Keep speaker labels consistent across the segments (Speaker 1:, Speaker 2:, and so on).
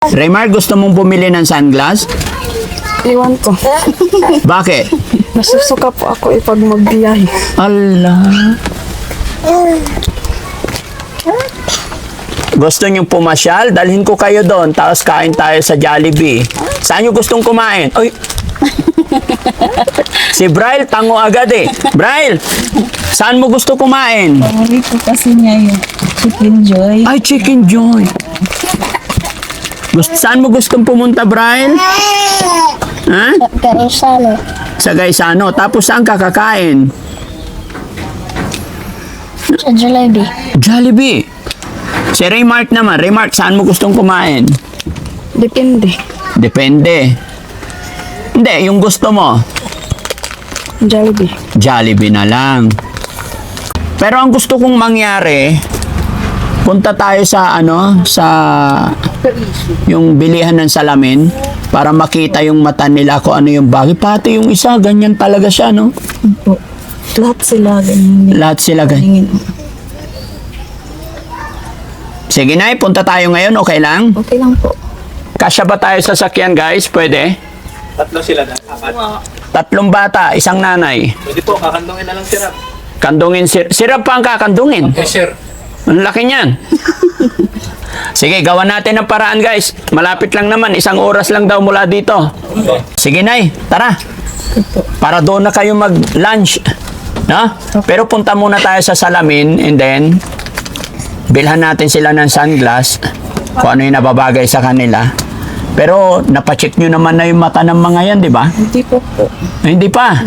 Speaker 1: Raymar, gusto mong bumili ng sunglass?
Speaker 2: Iwan ko.
Speaker 1: Bakit?
Speaker 2: Nasusuka po ako pag magbiyahe.
Speaker 1: Allah. Gusto nyo pumasyal? Dalhin ko kayo doon, tapos kain tayo sa Jollibee. Saan nyo gustong kumain? Oy. Si Braille, tango agad eh. Braille, saan mo gusto kumain?
Speaker 3: Paborito kasi niya yung Chicken Joy.
Speaker 1: Ay, Chicken Joy. Saan mo gustong pumunta, Braille? Ha?
Speaker 4: Gaisano.
Speaker 1: Sa Gaisano. Tapos saan ka kakain?
Speaker 4: Sa Jollibee.
Speaker 1: Jollibee. Si Raymark naman. Raymark, saan mo gustong kumain?
Speaker 2: Depende.
Speaker 1: Depende. Hindi, yung gusto mo.
Speaker 2: Jollibee.
Speaker 1: Jollibee na lang. Pero ang gusto kong mangyari, punta tayo sa yung bilihan ng salamin para makita yung mata nila kung ano yung bagay. Pati yung isa, ganyan talaga siya, no?
Speaker 3: Po. Lahat sila ganyan.
Speaker 1: Lahat sila ganyan. Sige, Nay, punta tayo ngayon, okay lang?
Speaker 3: Okay lang po.
Speaker 1: Kasya ba tayo sa sakyan, guys? Pwede?
Speaker 5: Tatlo sila na. Apat.
Speaker 1: 3 bata, 1 nanay.
Speaker 5: Pwede po, kakandungin na lang sirap.
Speaker 1: Kandungin, sirap pa ang kakandungin.
Speaker 5: Eh, sir.
Speaker 1: Ang laki niyan. Sige, gawa natin ang paraan, guys. Malapit lang naman, 1 oras lang daw mula dito. Sige, Nay, tara. Para doon na kayo mag-lunch. No? Pero punta muna tayo sa salamin and then bilhan natin sila ng sunglass kung ano yung nababagay sa kanila. Pero napacheck nyo naman na yung mata ng mga yan, di ba?
Speaker 3: Hindi po po.
Speaker 1: Hindi pa.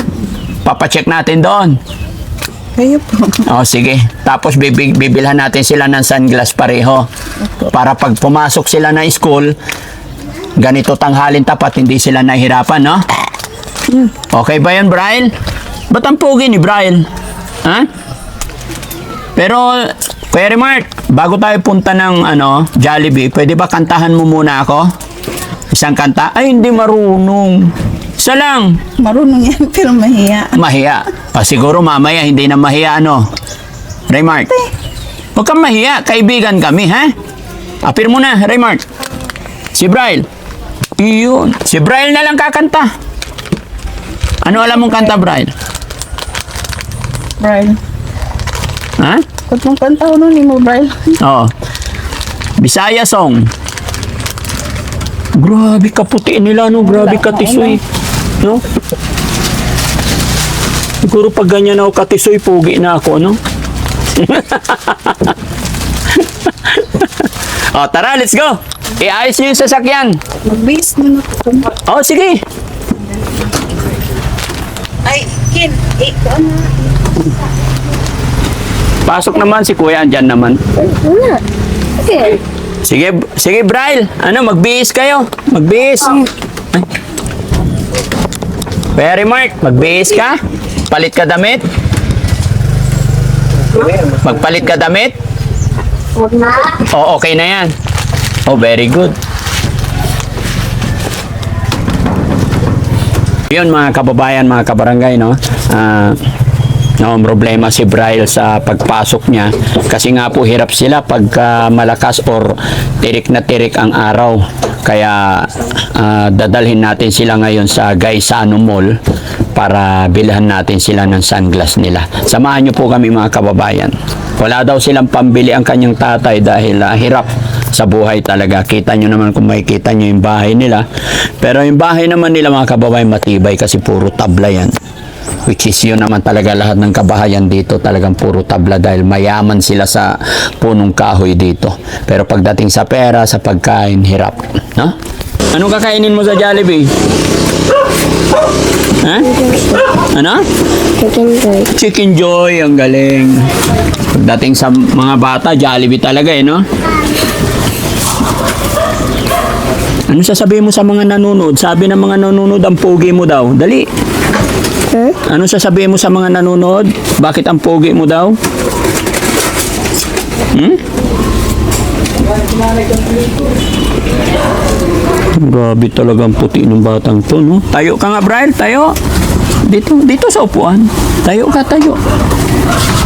Speaker 1: Papacheck natin doon.
Speaker 3: Kayo po.
Speaker 1: O, sige. Tapos bibilhan natin sila ng sunglass pareho. Para pag pumasok sila na school, ganito tanghalin tapat, hindi sila nahihirapan, no? Okay ba yan, Brian? Ba't ang pogi ni Brian? Ha? Pero, Kuya Remark, bago tayo punta ng Jollibee, pwede ba kantahan mo muna ako? Isang kanta? Ay, hindi marunong. Isa lang.
Speaker 3: Marunong yan pero mahiya.
Speaker 1: Mahiya. Siguro mamaya hindi na mahiya, ano? Raymark. Huwag kang mahiya. Kaibigan kami, ha? Apir mo na, Raymark. Si Braille. Iyon. Si Braille na lang kakanta. Ano alam mong kanta, Braille?
Speaker 3: Brian.
Speaker 1: Ha?
Speaker 3: Kung mong kanta ko nun mo, Brian.
Speaker 1: Oo. Bisaya song. Grabe kaputi nila, no? Grabe katisoy. No? Siguro pag ganyan ako katisoy, pugi na ako, no? O, tara, let's go. Iayos niyo yung sasakyan.
Speaker 3: Mag-base mo na po.
Speaker 1: O, sige.
Speaker 3: Ay, Ken. Ano?
Speaker 1: Pasok naman si Kuya, andyan naman.
Speaker 4: Wala. Okay.
Speaker 1: Sige, sige, Braille. Magbihis kayo. Magbihis. Ay. Very Mark, magbihis ka? Palit ka damit? Magpalit ka damit?
Speaker 4: Huwag na.
Speaker 1: Oh, okay na yan. Oh, very good. Yun, mga kababayan, mga kabarangay, no? Problema si Braille sa pagpasok niya kasi nga po hirap sila pagka malakas or tirik na tirik ang araw. Kaya dadalhin natin sila ngayon sa Gaisano Mall para bilhan natin sila ng sunglass nila. Samahan niyo po kami, mga kababayan. Wala daw silang pambili ang kanyang tatay dahil hirap sa buhay talaga. Kita nyo naman kung makikita nyo yung bahay nila. Pero yung bahay naman nila, mga kababayan, matibay kasi puro tabla yan. Which is yun naman talaga, lahat ng kabahayan dito talagang puro tabla dahil mayaman sila sa punong kahoy dito. Pero pagdating sa pera, sa pagkain, hirap. No? Anong kakainin mo sa Jollibee? Ha? Ano?
Speaker 4: Chicken Joy.
Speaker 1: Chicken Joy, ang galing. Pagdating sa mga bata, Jollibee talaga no? Ano sasabihin mo sa mga nanonood? Sabi ng mga nanonood, ang pogi mo daw. Dali. Ano sasabihin mo sa mga nanonood? Bakit ang pogi mo daw? Grabe talagang puti ng batang to, no? Tayo ka nga, Brian, tayo. Dito sa upuan. Tayo ka, tayo.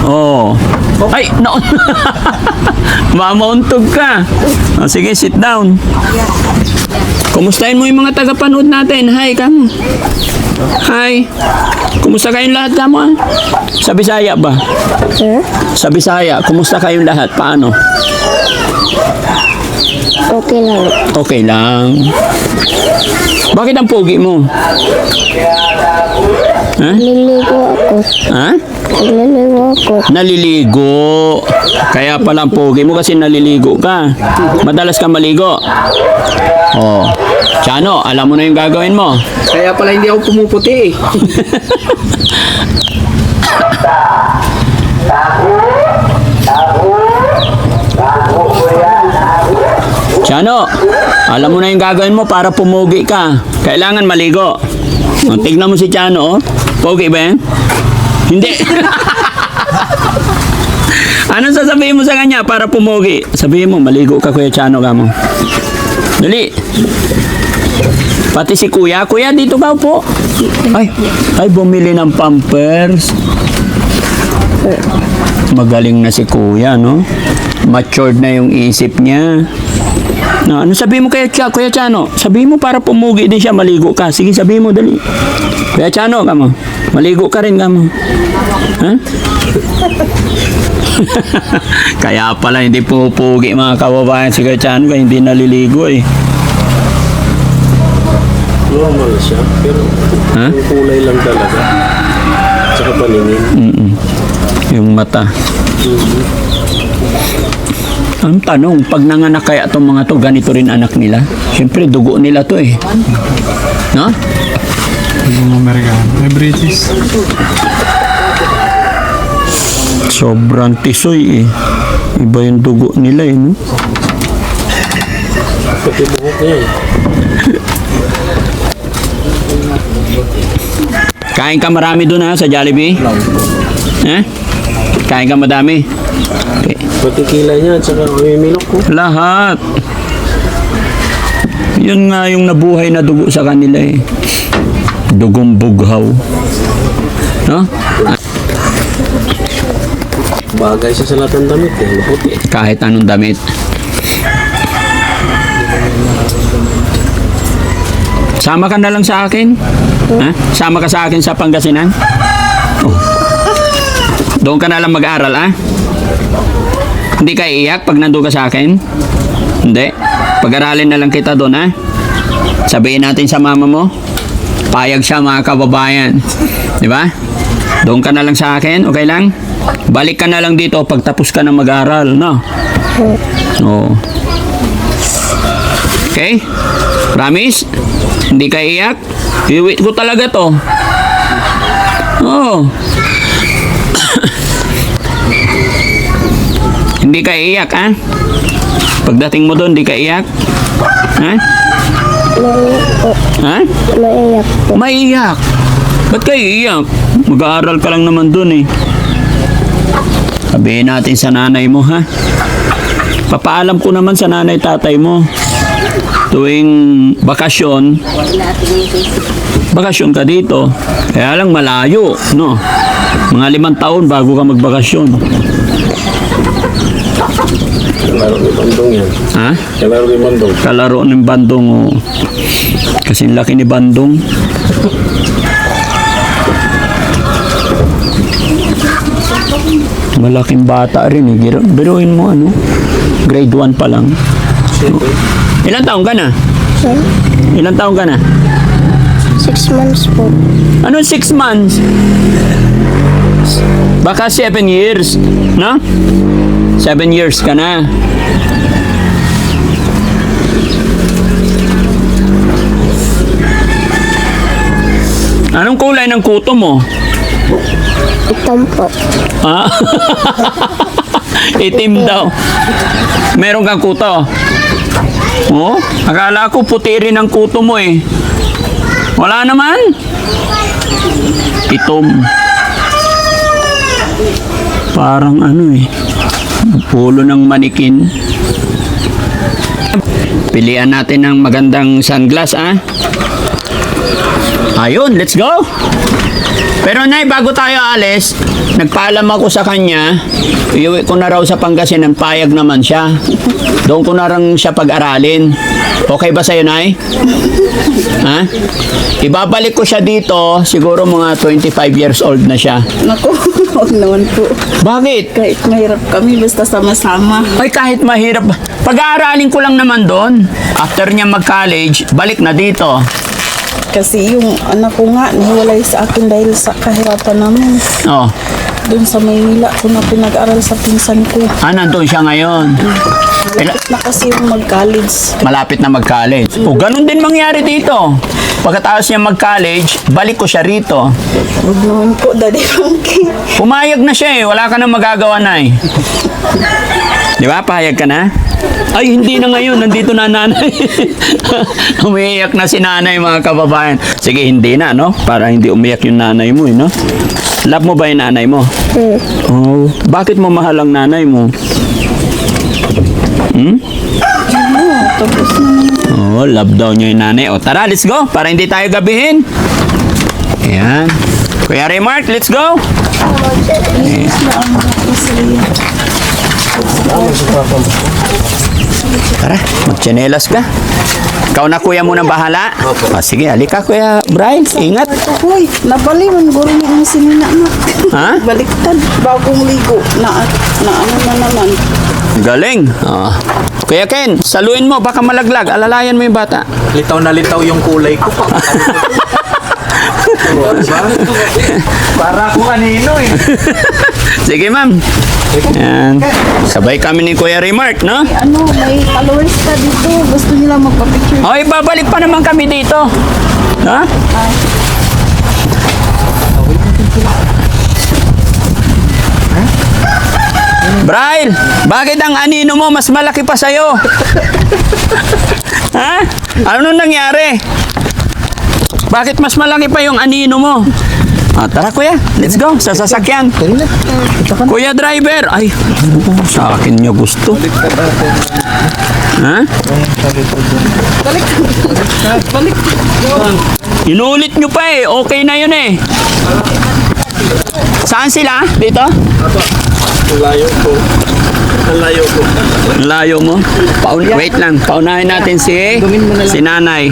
Speaker 1: Oh. Ay, naon. Mamauntog ka. Oh, sige, sit down. Kumustahin mo yung mga tagapanood natin. Hi, kamo. Hi. Kumusta kayong lahat, kamo? Ah? Sa Bisaya ba?
Speaker 4: Sir?
Speaker 1: Sa Bisaya, kumusta kayong lahat? Paano?
Speaker 4: Okay lang.
Speaker 1: Okay lang. Bakit ang pogi mo? Ha?
Speaker 4: Naliligo ako.
Speaker 1: Ha?
Speaker 4: Naliligo ako.
Speaker 1: Naliligo. Kaya pala ang pogi mo kasi naliligo ka. Madalas ka maligo. Oh. Chano, alam mo na yung gagawin mo.
Speaker 5: Kaya pala hindi ako pumuputi eh.
Speaker 1: Chano, alam mo na yung gagawin mo para pumugi ka. Kailangan maligo. O, tignan mo si Chano, oh. Pogi ba yan? Hindi. Anong sasabihin mo sa kanya para pumugi? Sabihin mo, maligo ka, Kuya Chano, ka mo. Dali. Pati si Kuya. Kuya, dito ka po. Ay, bumili ng Pampers. Magaling na si Kuya, no? Matured na yung isip niya. No, ano sabihin mo kaya Kuya Chano? Sabihin mo para pumugi din siya, maligo ka. Sige, sabihin mo, dali. Kuya Chano, kamo. Maligo ka rin, kamo. Ha? Kaya pala hindi pupugi mga kababayan si Kuya Chano kaya hindi naliligo eh.
Speaker 6: Normal siya, pero
Speaker 1: Ha?
Speaker 6: yung kulay lang talaga. Tsaka paningin.
Speaker 1: Yung mata. Ang tanong, pag nanganak kaya itong mga to, ganito rin anak nila? Siyempre, dugo nila to eh. No?
Speaker 7: Yung Amerikano. May British.
Speaker 1: Sobrang tisoy eh. Iba yung dugo nila eh, no?
Speaker 6: Pati buhok niya eh.
Speaker 1: Kain ka marami doon ha, sa Jollibee? Eh? Kain ka madami? Okay.
Speaker 6: Pati kilay niya, tsaka umimilok ko.
Speaker 1: Lahat. Yun nga yung nabuhay na dugo sa kanila eh. Dugong bughaw. No?
Speaker 6: Bagay siya sa lahat ng damit eh, maputi.
Speaker 1: Kahit anong damit. Sama ka na lang sa akin? Ha? Sama ka sa akin sa Pangasinan? Oh. Doon ka na lang mag-aral, ah? Hindi ka iiyak pag nandun ka sa akin? Hindi. Pag-aralin na lang kita doon, ha? Sabihin natin sa mama mo, payag siya mga kababayan. Di ba? Doon ka na lang sa akin, okay lang? Balik ka na lang dito pag tapos ka na mag-aral, no? Oo. Okay? Promise? Hindi ka iyak? Iuwi ko talaga to. Oo. Hindi ka iyak, ha? Pagdating mo doon, hindi ka iyak? Ha?
Speaker 4: Maiyak po.
Speaker 1: Ha?
Speaker 4: Maiyak po.
Speaker 1: Maiyak. Ba't ka iiyak? Mag-aaral ka lang naman doon, eh. Sabihin natin sa nanay mo, ha? Papaalam ko naman sa nanay tatay mo. Tuwing bakasyon ka dito. Kaya lang malayo, no? Mga 5 taon bago ka magbakasyon.
Speaker 6: Kalaro ni Bandong yan.
Speaker 1: Ha?
Speaker 6: Kalaro ni Bandong.
Speaker 1: Kalaro ng Bandong, oh. Kasing laki ni Bandong. Malaking bata rin, eh. Biruin mo, ano? Grade 1 pa lang. Ilang taong ka na?
Speaker 4: Sir?
Speaker 1: Ilang taong ka na?
Speaker 4: 6 months po.
Speaker 1: Ano 6 months? Baka 7 years, no? 7 years ka na. Anong kulay ng kuto mo?
Speaker 4: Itom po.
Speaker 1: Ha? Itim daw. Meron kang kuto? Oh, akala ko puti rin ang kuto mo eh. Wala naman. Itom. Parang ano eh. Pulo ng manikin. Pilian natin ng magandang sunglass, ah. Ayun, let's go. Pero nay, bago tayo alis, nagpaalam ako sa kanya, iuwi ko na raw sa Pangasinan, payag naman siya. Doon ko na rin siya pag-aralin. Okay ba sa'yo, nay? Ha? Ibabalik ko siya dito, siguro mga 25 years old na siya.
Speaker 3: Naku, huwag naman po.
Speaker 1: Bakit?
Speaker 3: Kahit mahirap kami, basta sama-sama.
Speaker 1: Ay, kahit mahirap. Pag-aaralin ko lang naman doon. After niya mag-college, balik na dito.
Speaker 3: Kasi yung anak ko nga, nahiwalay sa akin dahil sa kahirapan namin.
Speaker 1: Oh.
Speaker 3: Doon sa Maynila, ko na pinag-aral sa pinsan ko.
Speaker 1: Nandun siya ngayon.
Speaker 3: Na kasi yung mag-college.
Speaker 1: Malapit na mag-college. O, ganun din mangyari dito. Pagkatapos niya mag-college, balik ko siya rito.
Speaker 3: Huwag naman po, Daddy Frankie.
Speaker 1: Pumayag na siya eh. Wala ka nang magagawa na eh. Di ba? Pahayag ka na? Ay, hindi na ngayon. Nandito na nanay. Umiiyak na si nanay, mga kababayan. Sige, hindi na, no? Para hindi umiyak yung nanay mo, eh, no? Love mo ba yung nanay mo? Oh, bakit mo mahal ang nanay mo? Oh, love daw niya yung nanay. O, tara, let's go. Para hindi tayo gabihin. Ayan. Kuya Remark, let's go. Tara, magtsinelas ka. Ikaw na kuya muna bahala. O, sige, halika kuya Brian. Ingat.
Speaker 3: Hoy, nabaliwan guro niya ang sinina na.
Speaker 1: Ha?
Speaker 3: Baliktad, bagong ligo. Na ano na naman.
Speaker 1: Galing. Oh. Kuya Ken, saluin mo. Baka malaglag. Alalayan mo yung bata.
Speaker 6: Litaw na litaw yung kulay ko.
Speaker 5: Para ako kanino eh.
Speaker 1: Sige, ma'am. Yan. Sabay kami ni Kuya Remark, no?
Speaker 3: Ano, may followers ka dito. Gusto nila magpa-picture.
Speaker 1: Okay, babalik pa naman kami dito. Ha? Brian, bakit ang anino mo mas malaki pa sa'yo? Ha? Ano nangyari? Bakit mas malaki pa yung anino mo? Tara kuya, let's go sa sasakyan. Kuya driver, ay, sa akin niyo gusto. Ha? Inulit nyo pa eh, okay na yun eh. Saan sila? Dito?
Speaker 6: Layo ko. Layo ko.
Speaker 1: Layo mo? Wait lang, paunahin natin si nanay.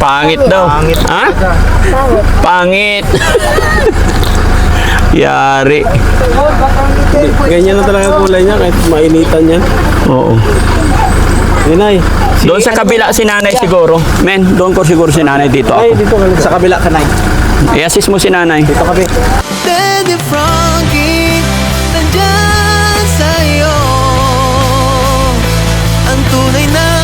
Speaker 1: Pangit daw. Ha? Pangit. Yari.
Speaker 6: Ganyan na talaga kulay niya kahit mainitan yan.
Speaker 1: Oo.
Speaker 6: Inay.
Speaker 1: Doon sa kabila si nanay siguro. Men, doon ko siguro si nanay dito
Speaker 6: Ay,
Speaker 1: ako.
Speaker 6: dito ka sa kabila ka, Nay.
Speaker 1: I-assist mo si nanay.
Speaker 6: Dito kami.
Speaker 8: Daddy Frankie, nandyan sa'yo ang tunay na